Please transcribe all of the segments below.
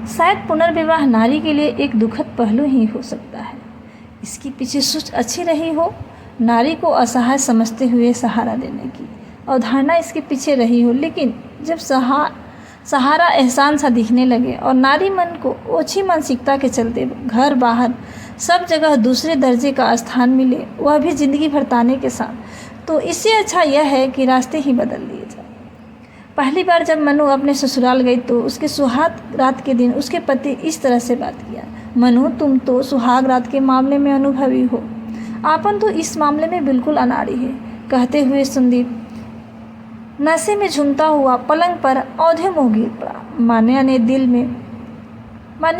शायद पुनर्विवाह नारी के लिए एक दुखद पहलू ही हो सकता है। इसकी पीछे सोच अच्छी रही हो, नारी को असहाय समझते हुए सहारा देने की अवधारणा इसके पीछे रही हो, लेकिन जब सहारा एहसान सा दिखने लगे और नारी मन को ओछी मानसिकता के चलते घर बाहर सब जगह दूसरे दर्जे का स्थान मिले, वह भी जिंदगी भर ताने के साथ, तो इससे अच्छा यह है कि रास्ते ही बदल दिए जाए। पहली बार जब मनु अपने ससुराल गई तो उसके सुहाग रात के दिन उसके पति इस तरह से बात किया, मनु तुम तो सुहाग रात के मामले में अनुभवी हो, आपन तो इस मामले में बिल्कुल अनाड़ी है। कहते हुए संदीप नशे में झूमता हुआ पलंग पर औंधे मुँह गिर पड़ा। मान्या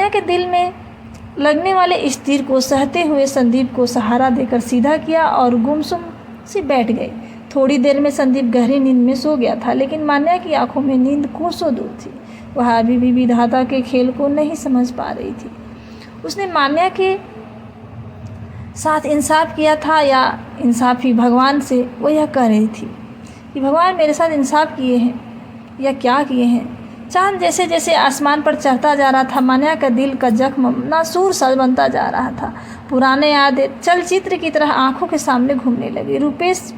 के दिल में लगने वाले इस तीर को सहते हुए संदीप को सहारा देकर सीधा किया और गुमसुम से बैठ गए। थोड़ी देर में संदीप गहरी नींद में सो गया था, लेकिन मान्या की आंखों में नींद कोसों दूर थी। वह अभी भी विधाता के खेल को नहीं समझ पा रही थी। उसने मान्या के साथ इंसाफ किया था या इंसाफ ही भगवान से वो यह कह रही थी कि भगवान मेरे साथ इंसाफ किए हैं या क्या किए हैं। चांद जैसे जैसे आसमान पर चढ़ता जा रहा था, मान्या का दिल का जख्म नासूर सा बनता जा रहा था। पुराने यादें चलचित्र की तरह आंखों के सामने घूमने लगी। रुपेश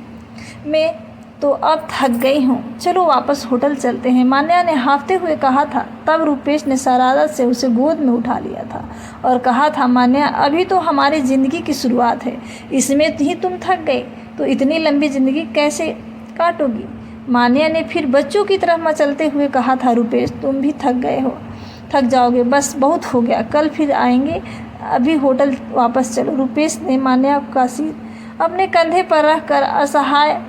मैं तो अब थक गई हूँ, चलो वापस होटल चलते हैं, मान्या ने हाँफते हुए कहा था। तब रुपेश ने शरारत से उसे गोद में उठा लिया था और कहा था, मान्या अभी तो हमारी ज़िंदगी की शुरुआत है, इसमें ही तुम थक गई तो इतनी लंबी ज़िंदगी कैसे काटोगी। मान्या ने फिर बच्चों की तरह मचलते हुए कहा था, रुपेश तुम भी थक गए हो, थक जाओगे, बस बहुत हो गया, कल फिर आएंगे, अभी होटल वापस चलो। रुपेश ने मान्या का सिर अपने कंधे पर रख कर असहाय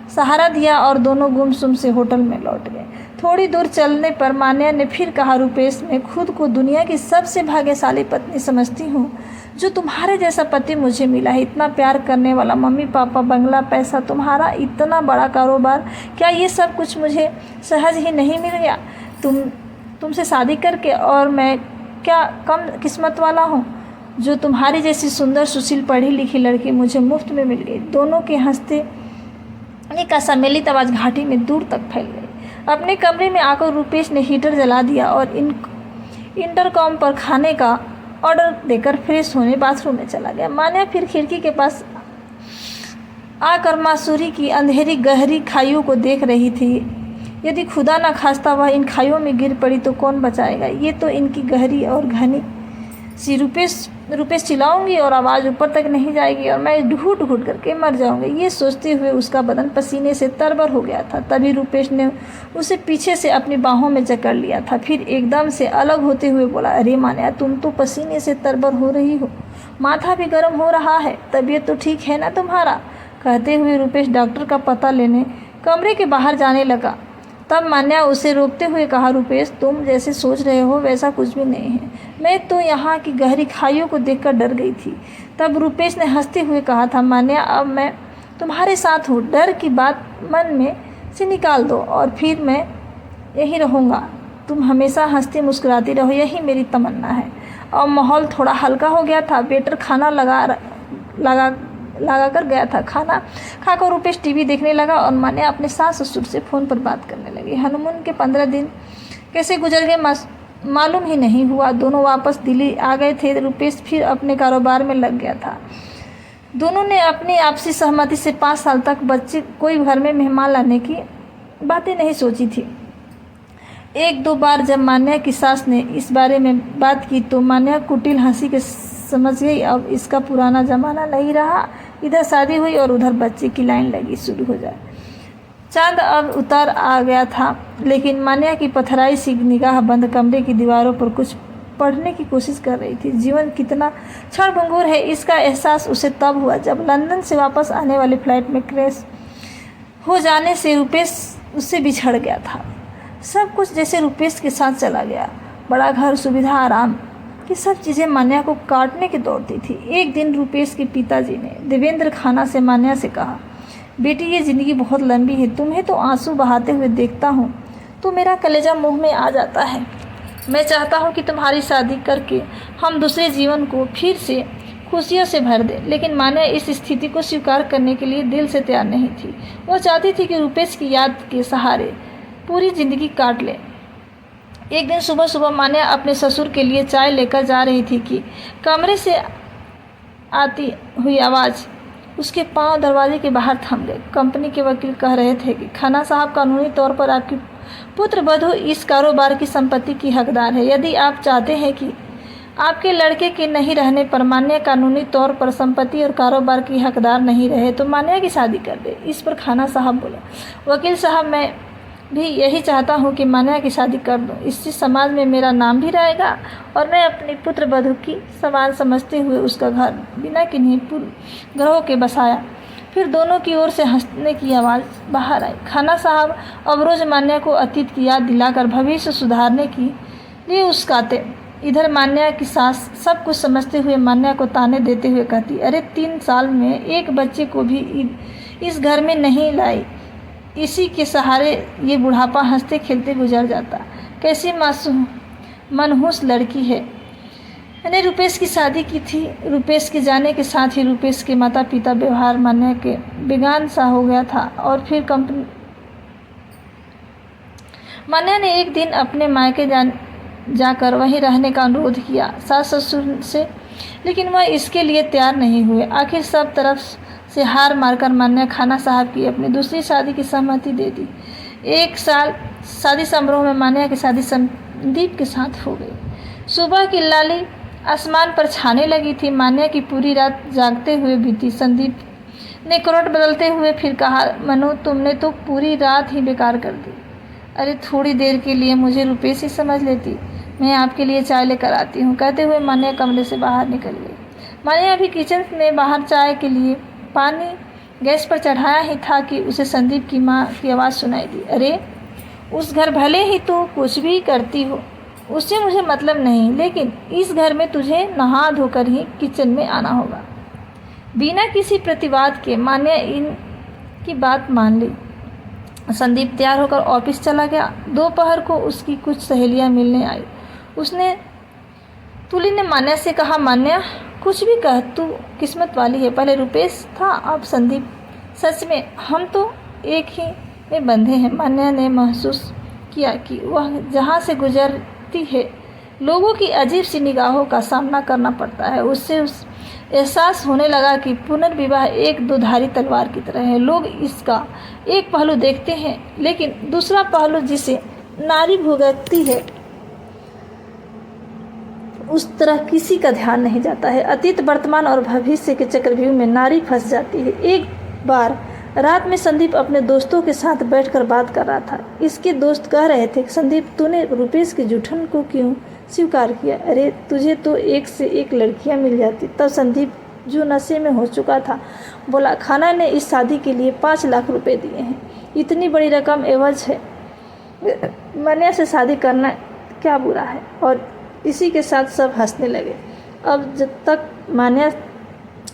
सहारा दिया और दोनों गुमसुम से होटल में लौट गए। थोड़ी दूर चलने पर मान्या ने फिर कहा, रुपेश मैं खुद को दुनिया की सबसे भाग्यशाली पत्नी समझती हूँ जो तुम्हारे जैसा पति मुझे मिला है। इतना प्यार करने वाला, मम्मी पापा, बंगला, पैसा, तुम्हारा इतना बड़ा कारोबार, क्या ये सब कुछ मुझे सहज ही नहीं मिल गया तुमसे शादी करके। और मैं क्या कम किस्मत वाला हूँ जो तुम्हारी जैसी सुंदर सुशील पढ़ी लिखी लड़की मुझे मुफ्त में मिल गई। दोनों के हंसते का सम्मिलित आवाज़ घाटी में दूर तक फैल गई। अपने कमरे में आकर रुपेश ने हीटर जला दिया और इंटरकॉम पर खाने का ऑर्डर देकर फ्रेश होने बाथरूम में चला गया। मान्या फिर खिड़की के पास आकर मासूरी की अंधेरी गहरी खाइयों को देख रही थी। यदि खुदा न खास्ता वह इन खाइयों में गिर पड़ी तो कौन बचाएगा। ये तो इनकी गहरी और घनी सी रुपेश चिल्लाऊंगी और आवाज़ ऊपर तक नहीं जाएगी और मैं ढूंढ ढूंढ करके मर जाऊंगी। ये सोचते हुए उसका बदन पसीने से तरबर हो गया था। तभी रुपेश ने उसे पीछे से अपनी बाहों में जकड़ लिया था। फिर एकदम से अलग होते हुए बोला, अरे मान्या तुम तो पसीने से तरबर हो रही हो, माथा भी गर्म हो रहा है, तबीयत तो ठीक है ना तुम्हारा। कहते हुए रुपेश डॉक्टर का पता लेने कमरे के बाहर जाने लगा। तब मान्या उसे रोकते हुए कहा, रुपेश तुम जैसे सोच रहे हो वैसा कुछ भी नहीं है, मैं तो यहाँ की गहरी खाइयों को देखकर डर गई थी। तब रुपेश ने हंसते हुए कहा था, मान्या अब मैं तुम्हारे साथ हूँ, डर की बात मन में से निकाल दो और फिर मैं यही रहूँगा, तुम हमेशा हंसती मुस्कुराती रहो, यही मेरी तमन्ना है। और माहौल थोड़ा हल्का हो गया था। वेटर खाना लगा कर गया था। खाना खाकर रुपेश टीवी देखने लगा और मान्या अपने सास ससुर से फ़ोन पर बात करने लगी। हनीमून के 15 दिन कैसे गुजर गए मालूम ही नहीं हुआ। दोनों वापस दिल्ली आ गए थे। रुपेश फिर अपने कारोबार में लग गया था। दोनों ने अपनी आपसी सहमति से 5 साल तक बच्चे कोई घर में मेहमान लाने की बातें नहीं सोची थी। 1-2 बार जब मान्या की सास ने इस बारे में बात की तो मान्या कुटिल हंसी के समझ गई, अब इसका पुराना ज़माना नहीं रहा। इधर शादी हुई और उधर बच्चे की लाइन लगी शुरू हो जाए। चांद अब उतर आ गया था, लेकिन मान्या की पथराई सी निगाह बंद कमरे की दीवारों पर कुछ पढ़ने की कोशिश कर रही थी। जीवन कितना क्षणभंगुर है, इसका एहसास उसे तब हुआ जब लंदन से वापस आने वाले फ्लाइट में क्रैश हो जाने से रुपेश उससे बिछड़ गया था। सब कुछ जैसे रुपेश के साथ चला गया। बड़ा घर, सुविधा, आराम की सब चीज़ें मान्या को काटने की दौड़ती थी। एक दिन रुपेश के पिताजी ने देवेंद्र खाना से मान्या से कहा, बेटी ये ज़िंदगी बहुत लंबी है, तुम्हें तो आंसू बहाते हुए देखता हूँ तो मेरा कलेजा मुंह में आ जाता है। मैं चाहता हूँ कि तुम्हारी शादी करके हम दूसरे जीवन को फिर से खुशियों से भर दें। लेकिन मान्या इस स्थिति को स्वीकार करने के लिए दिल से तैयार नहीं थी। वह चाहती थी कि रुपेश की याद के सहारे पूरी ज़िंदगी काट ले। एक दिन सुबह सुबह मान्या अपने ससुर के लिए चाय लेकर जा रही थी कि कमरे से आती हुई आवाज़ उसके पांव दरवाजे के बाहर थम गए। कंपनी के वकील कह रहे थे कि खन्ना साहब कानूनी तौर पर आपकी पुत्र वधू इस कारोबार की संपत्ति की हकदार है। यदि आप चाहते हैं कि आपके लड़के के नहीं रहने पर मान्या कानूनी तौर पर संपत्ति और कारोबार की हकदार नहीं रहे तो मान्या की शादी कर दे। इस पर खन्ना साहब बोले, वकील साहब, मैं भी यही चाहता हूँ कि मान्या की शादी कर दूँ। इससे समाज में मेरा नाम भी रहेगा और मैं अपनी पुत्र वधू की समान समझते हुए उसका घर बिना किन्हीं ग्रहों के बसाया। फिर दोनों की ओर से हंसने की आवाज़ बाहर आई। खन्ना साहब अब रोज़ मान्या को अतीत की याद दिलाकर भविष्य सुधारने के लिए उस्काते। इधर मान्या की सास सब कुछ समझते हुए मान्या को ताने देते हुए कहती, अरे 3 साल में एक बच्चे को भी इस घर में नहीं लाई, इसी के सहारे ये बुढ़ापा हंसते खेलते गुजर जाता। कैसी मासूम मनहूस लड़की है। मैंने रुपेश की शादी की थी। रुपेश के जाने के साथ ही रुपेश के माता पिता व्यवहार मान्या के बेगान सा हो गया था। और फिर कंपनी मान्या ने एक दिन अपने मायके जाकर वहीं रहने का अनुरोध किया सास ससुर से, लेकिन वह इसके लिए तैयार नहीं हुए। आखिर सब तरफ से हार मारकर मान्या खन्ना साहब की अपनी दूसरी शादी की सहमति दे दी। 1 साल शादी समारोह में मान्या की शादी संदीप के साथ हो गई। सुबह की लाली आसमान पर छाने लगी थी। मान्या की पूरी रात जागते हुए बीती। संदीप ने करवट बदलते हुए फिर कहा, मनु, तुमने तो पूरी रात ही बेकार कर दी। अरे थोड़ी देर के लिए मुझे रुपेश ही समझ लेती। मैं आपके लिए चाय लेकर आती हूँ, कहते हुए मान्या कमरे से बाहर निकल गई। मान्या अभी किचन में बाहर चाय के लिए पानी गैस पर चढ़ाया ही था कि उसे संदीप की माँ की आवाज़ सुनाई दी। अरे उस घर भले ही तू कुछ भी करती हो, उससे मुझे मतलब नहीं, लेकिन इस घर में तुझे नहा धोकर ही किचन में आना होगा। बिना किसी प्रतिवाद के मान्या इनकी बात मान ली। संदीप तैयार होकर ऑफिस चला गया। दोपहर को उसकी कुछ सहेलियां मिलने आई। तुली ने मान्या से कहा, मान्या कुछ भी कह, तू किस्मत वाली है। पहले रुपेश था, अब संदीप। सच में हम तो एक ही में बंधे हैं। मान्या ने महसूस किया कि वह जहाँ से गुजरती है लोगों की अजीब सी निगाहों का सामना करना पड़ता है। उससे एहसास होने लगा कि पुनर्विवाह एक दुधारी तलवार की तरह है। लोग इसका एक पहलू देखते हैं, लेकिन दूसरा पहलू जिसे नारी भुगतती है उस तरह किसी का ध्यान नहीं जाता है। अतीत, वर्तमान और भविष्य के चक्रव्यूह में नारी फंस जाती है। एक बार रात में संदीप अपने दोस्तों के साथ बैठकर बात कर रहा था। इसके दोस्त कह रहे थे, संदीप तूने रुपेश के जूठन को क्यों स्वीकार किया? अरे तुझे तो एक से एक लड़कियां मिल जाती। तब संदीप जो नशे में हो चुका था बोला, खाना ने इस शादी के लिए 5 लाख रुपए दिए हैं। इतनी बड़ी रकम एवज है। मान्या से शादी करना क्या बुरा है? और इसी के साथ सब हंसने लगे। अब जब तक मान्या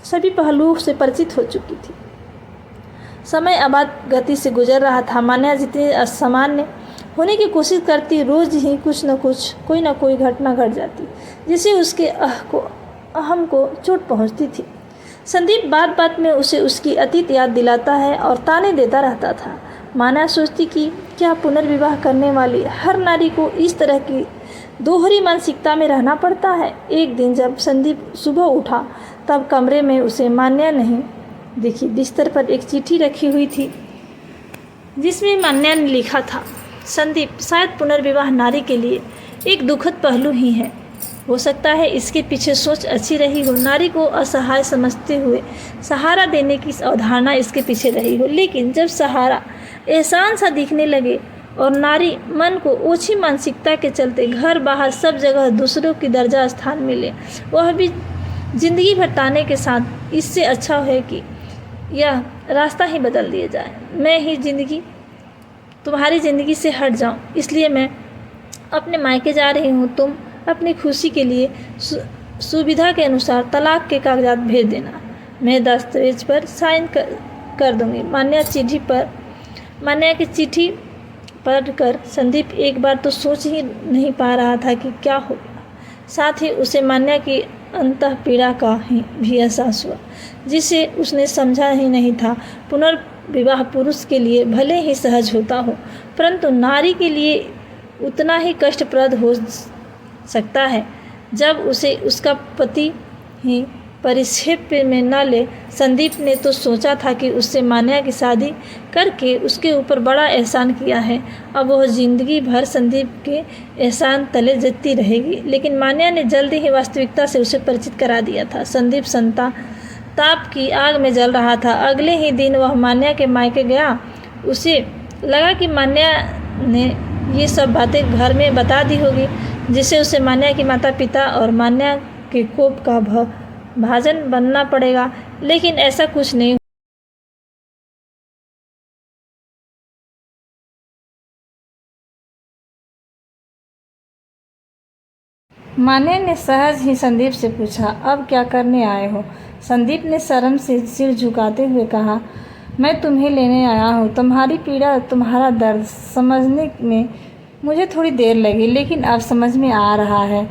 सभी पहलुओं से परिचित हो चुकी थी। समय आबाद गति से गुजर रहा था। मान्या जितनी असामान्य होने की कोशिश करती, रोज ही कुछ न कुछ कोई न कोई घटना घट जाती जिससे उसके अहम को चोट पहुंचती थी। संदीप बात बात में उसे उसकी अतीत याद दिलाता है और ताने देता रहता था। मान्या सोचती कि क्या पुनर्विवाह करने वाली हर नारी को इस तरह की दोहरी मानसिकता में रहना पड़ता है। एक दिन जब संदीप सुबह उठा तब कमरे में उसे मान्या नहीं दिखी। बिस्तर पर एक चिट्ठी रखी हुई थी जिसमें मान्या ने लिखा था, संदीप, शायद पुनर्विवाह नारी के लिए एक दुखद पहलू ही है। हो सकता है इसके पीछे सोच अच्छी रही हो, नारी को असहाय समझते हुए सहारा देने की अवधारणा इसके पीछे रही हो, लेकिन जब सहारा एहसान सा दिखने लगे और नारी मन को ओछी मानसिकता के चलते घर बाहर सब जगह दूसरों की दर्जा स्थान मिले, वह भी जिंदगी भटाने के साथ, इससे अच्छा है कि यह रास्ता ही बदल दिया जाए। मैं ही तुम्हारी ज़िंदगी से हट जाऊं, इसलिए मैं अपने मायके जा रही हूं। तुम अपनी खुशी के लिए सुविधा के अनुसार तलाक के कागजात भेज देना। मैं दस्तावेज पर साइन कर दूंगी। मान्या की चिट्ठी पढ़कर संदीप एक बार तो सोच ही नहीं पा रहा था कि क्या होगा। साथ ही उसे मान्या की अंतः पीड़ा का भी एहसास हुआ जिसे उसने समझा ही नहीं था। पुनर्विवाह पुरुष के लिए भले ही सहज होता हो, परंतु नारी के लिए उतना ही कष्टप्रद हो सकता है जब उसे उसका पति ही परिक्षेप में न ले। संदीप ने तो सोचा था कि उससे मान्या की शादी करके उसके ऊपर बड़ा एहसान किया है, अब वह जिंदगी भर संदीप के एहसान तले जलती रहेगी। लेकिन मान्या ने जल्दी ही वास्तविकता से उसे परिचित करा दिया था। संदीप संताप की आग में जल रहा था। अगले ही दिन वह मान्या के मायके गया। उसे लगा कि मान्या ने ये सब बातें घर में बता दी होगी, जिससे उसे मान्या की माता पिता और मान्या के कोप का भाजन बनना पड़ेगा। लेकिन ऐसा कुछ नहीं। मान्या ने सहज ही संदीप से पूछा, अब क्या करने आए हो? संदीप ने शर्म से सिर झुकाते हुए कहा, मैं तुम्हें लेने आया हूँ। तुम्हारी पीड़ा, तुम्हारा दर्द समझने में मुझे थोड़ी देर लगी, लेकिन अब समझ में आ रहा है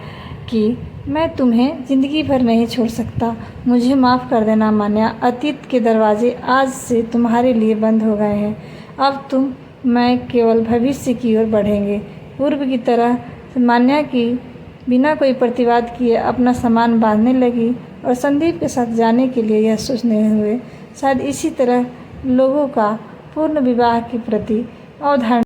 कि मैं तुम्हें ज़िंदगी भर नहीं छोड़ सकता। मुझे माफ़ कर देना मान्या। अतीत के दरवाजे आज से तुम्हारे लिए बंद हो गए हैं। अब तुम मैं केवल भविष्य की ओर बढ़ेंगे। पूर्व की तरह मान्या की बिना कोई प्रतिवाद किए अपना सामान बांधने लगी और संदीप के साथ जाने के लिए यह सोचने हुए शायद इसी तरह लोगों का पूर्ण विवाह के प्रति अवधारणा